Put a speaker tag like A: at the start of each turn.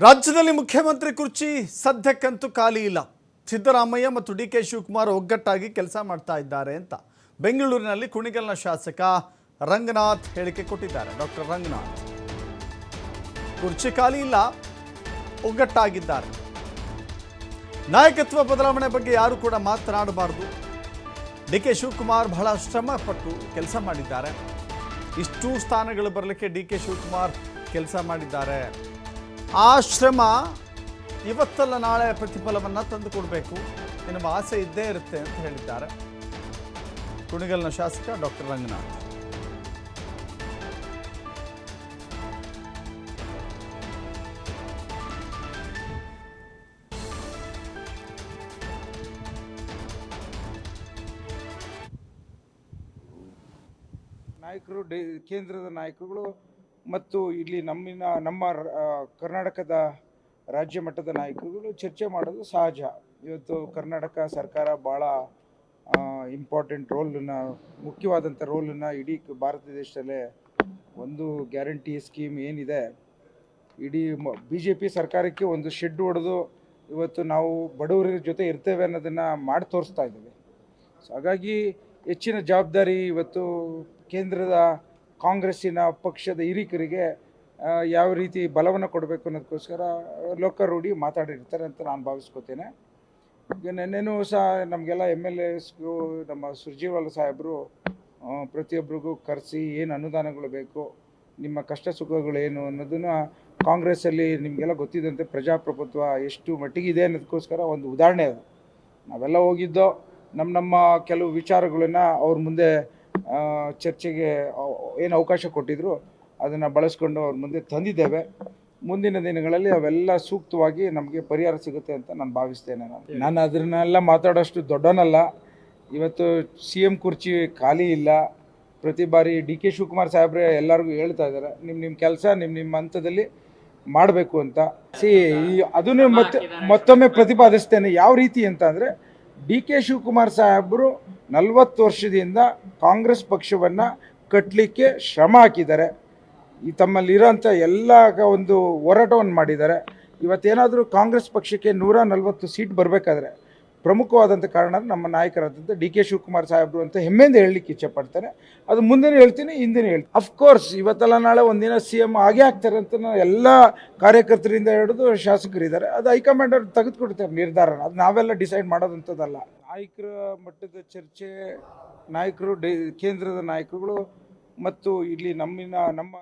A: ರಾಜ್ಯದಲ್ಲಿ ಮುಖ್ಯಮಂತ್ರಿ ಕುರ್ಚಿ ಸದ್ಯಕ್ಕಂತೂ ಖಾಲಿ ಇಲ್ಲ. ಸಿದ್ದರಾಮಯ್ಯ ಮತ್ತು ಡಿ.ಕೆ. ಶಿವಕುಮಾರ್ ಒಗ್ಗಟ್ಟಾಗಿ ಕೆಲಸ ಮಾಡ್ತಾ ಇದ್ದಾರೆ ಅಂತ ಬೆಂಗಳೂರಿನಲ್ಲಿ ಕುಣಿಗಲ್ನ ಶಾಸಕ ರಂಗನಾಥ್ ಹೇಳಿಕೆ ಕೊಟ್ಟಿದ್ದಾರೆ. ಡಾಕ್ಟರ್ ರಂಗನಾಥ್ ಕುರ್ಚಿ ಖಾಲಿ ಇಲ್ಲ, ಒಗ್ಗಟ್ಟಾಗಿದ್ದಾರೆ. ನಾಯಕತ್ವ ಬದಲಾವಣೆ ಬಗ್ಗೆ ಯಾರು ಕೂಡ ಮಾತನಾಡಬಾರದು. ಡಿ.ಕೆ. ಶಿವಕುಮಾರ್ ಬಹಳ ಶ್ರಮ ಪಟ್ಟು ಕೆಲಸ ಮಾಡಿದ್ದಾರೆ. ಇಷ್ಟು ಸ್ಥಾನಗಳು ಬರಲಿಕ್ಕೆ ಡಿ.ಕೆ. ಶಿವಕುಮಾರ್ ಕೆಲಸ ಮಾಡಿದ್ದಾರೆ. ಆ ಶ್ರಮ ಇವತ್ತಲ್ಲ ನಾಳೆ ಪ್ರತಿಫಲವನ್ನು ತಂದುಕೊಡಬೇಕು ಎನ್ನುವ ಆಸೆ ಇದ್ದೇ ಇರುತ್ತೆ ಅಂತ ಹೇಳಿದ್ದಾರೆ ಕುಣಿಗಲ್ನ ಶಾಸಕ ಡಾಕ್ಟರ್ ರಂಗನಾಥ್.
B: ನಾಯಕರು ಕೇಂದ್ರದ ನಾಯಕರುಗಳು ಮತ್ತು ಇಲ್ಲಿ ನಮ್ಮ ಕರ್ನಾಟಕದ ರಾಜ್ಯ ಮಟ್ಟದ ನಾಯಕರುಗಳು ಚರ್ಚೆ ಮಾಡೋದು ಸಹಜ. ಇವತ್ತು ಕರ್ನಾಟಕ ಸರ್ಕಾರ ಭಾಳ ಇಂಪಾರ್ಟೆಂಟ್ ಮುಖ್ಯವಾದಂಥ ರೋಲನ್ನು ಇಡೀ ಭಾರತ ದೇಶದಲ್ಲೇ ಒಂದು ಗ್ಯಾರಂಟಿ ಸ್ಕೀಮ್ ಏನಿದೆ, ಇಡೀ BJP ಸರ್ಕಾರಕ್ಕೆ ಒಂದು ಶೆಡ್ ಹೊಡೆದು ಇವತ್ತು ನಾವು ಬಡವರ ಜೊತೆ ಇರ್ತೇವೆ ಅನ್ನೋದನ್ನು ಮಾಡಿ ತೋರಿಸ್ತಾ ಇದ್ದೇವೆ. ಸೊ ಹಾಗಾಗಿ ಹೆಚ್ಚಿನ ಜವಾಬ್ದಾರಿ ಇವತ್ತು ಕೇಂದ್ರದ ಕಾಂಗ್ರೆಸ್ಸಿನ ಪಕ್ಷದ ಹಿರಿಕರಿಗೆ ಯಾವ ರೀತಿ ಬಲವನ್ನು ಕೊಡಬೇಕು ಅನ್ನೋದಕ್ಕೋಸ್ಕರ ಲೋಕಾರೂಢಿ ಮಾತಾಡಿರ್ತಾರೆ ಅಂತ ನಾನು ಭಾವಿಸ್ಕೋತೇನೆ. ಈಗ ನೆನ್ನೆನೂ ಸಹ ನಮಗೆಲ್ಲ MLAಸ್ಗೂ ನಮ್ಮ ಸುರ್ಜೇವಾಲ ಸಾಹೇಬರು ಪ್ರತಿಯೊಬ್ಬರಿಗೂ ಕರೆಸಿ ಏನು ಅನುದಾನಗಳು ಬೇಕು, ನಿಮ್ಮ ಕಷ್ಟ ಸುಖಗಳೇನು ಅನ್ನೋದನ್ನು ಕಾಂಗ್ರೆಸ್ಸಲ್ಲಿ ನಿಮಗೆಲ್ಲ ಗೊತ್ತಿದ್ದಂತೆ ಪ್ರಜಾಪ್ರಭುತ್ವ ಎಷ್ಟು ಮಟ್ಟಿಗಿದೆ ಅನ್ನೋದಕ್ಕೋಸ್ಕರ ಒಂದು ಉದಾಹರಣೆ ಅದು. ನಾವೆಲ್ಲ ಹೋಗಿದ್ದೋ ನಮ್ಮ ಕೆಲವು ವಿಚಾರಗಳನ್ನು ಅವ್ರ ಮುಂದೆ ಚರ್ಚೆಗೆ ಏನು ಅವಕಾಶ ಕೊಟ್ಟಿದ್ರು ಅದನ್ನು ಬಳಸ್ಕೊಂಡು ಅವ್ರ ಮುಂದೆ ತಂದಿದ್ದೇವೆ. ಮುಂದಿನ ದಿನಗಳಲ್ಲಿ ಅವೆಲ್ಲ ಸೂಕ್ತವಾಗಿ ನಮಗೆ ಪರಿಹಾರ ಸಿಗುತ್ತೆ ಅಂತ ನಾನು ಭಾವಿಸ್ತೇನೆ. ನಾನು ಅದನ್ನೆಲ್ಲ ಮಾತಾಡೋಷ್ಟು ದೊಡ್ಡವನಲ್ಲ. ಇವತ್ತು CM ಕುರ್ಚಿ ಖಾಲಿ ಇಲ್ಲ. ಪ್ರತಿ ಬಾರಿ ಡಿ.ಕೆ. ಶಿವಕುಮಾರ್ ಸಾಹೇಬ್ರೆ ಎಲ್ಲರಿಗೂ ಹೇಳ್ತಾ ಇದ್ದಾರೆ, ನಿಮ್ಮ ಕೆಲಸ ನಿಮ್ಮ ಹಂತದಲ್ಲಿ ಮಾಡಬೇಕು ಅಂತ. ಅದನ್ನು ಮತ್ತೊಮ್ಮೆ ಪ್ರತಿಪಾದಿಸ್ತೇನೆ. ಯಾವ ರೀತಿ ಅಂತ ಅಂದರೆ, ಡಿ.ಕೆ. ಶಿವಕುಮಾರ್ ಸಾಹೇಬರು 40 ವರ್ಷದಿಂದ ಕಾಂಗ್ರೆಸ್ ಪಕ್ಷವನ್ನು ಕಟ್ಟಲಿಕ್ಕೆ ಶ್ರಮ ಹಾಕಿದ್ದಾರೆ. ಈ ತಮ್ಮಲ್ಲಿರೋಂಥ ಎಲ್ಲ ಒಂದು ಹೋರಾಟವನ್ನು ಮಾಡಿದ್ದಾರೆ. ಇವತ್ತೇನಾದರೂ ಕಾಂಗ್ರೆಸ್ ಪಕ್ಷಕ್ಕೆ 140 ಸೀಟ್ ಬರಬೇಕಾದ್ರೆ ಪ್ರಮುಖವಾದಂಥ ಕಾರಣ ನಮ್ಮ ನಾಯಕರಾದಂಥ ಡಿ.ಕೆ. ಶಿವಕುಮಾರ್ ಸಾಹೇಬರು ಅಂತ ಹೆಮ್ಮೆಯಿಂದ ಹೇಳಲಿಕ್ಕೆ ಇಚ್ಛೆಪಡ್ತೇನೆ. ಅದು ಮುಂದೆನೂ ಹೇಳ್ತೀನಿ, ಹಿಂದೆನೂ ಹೇಳ್ತೀನಿ. ಅಫ್ಕೋರ್ಸ್ ಇವತ್ತೆಲ್ಲ ನಾಳೆ ಒಂದಿನ CM ಆಗೇ ಆಗ್ತಾರೆ ಅಂತ ಎಲ್ಲ ಕಾರ್ಯಕರ್ತರಿಂದ ಹಿಡಿದು ಶಾಸಕರಿದ್ದಾರೆ. ಅದು ಹೈಕಮಾಂಡ್ ಅವ್ರು ತೆಗೆದುಕೊಡ್ತಾರೆ ನಿರ್ಧಾರನ. ಅದು ನಾವೆಲ್ಲ ಡಿಸೈಡ್ ಮಾಡೋದಂಥದ್ದಲ್ಲ. ನಾಯಕರ ಮಟ್ಟದ ಚರ್ಚೆ, ನಾಯಕರು ಕೇಂದ್ರದ ನಾಯಕರುಗಳು ಮತ್ತು ಇಲ್ಲಿ ನಮ್ಮ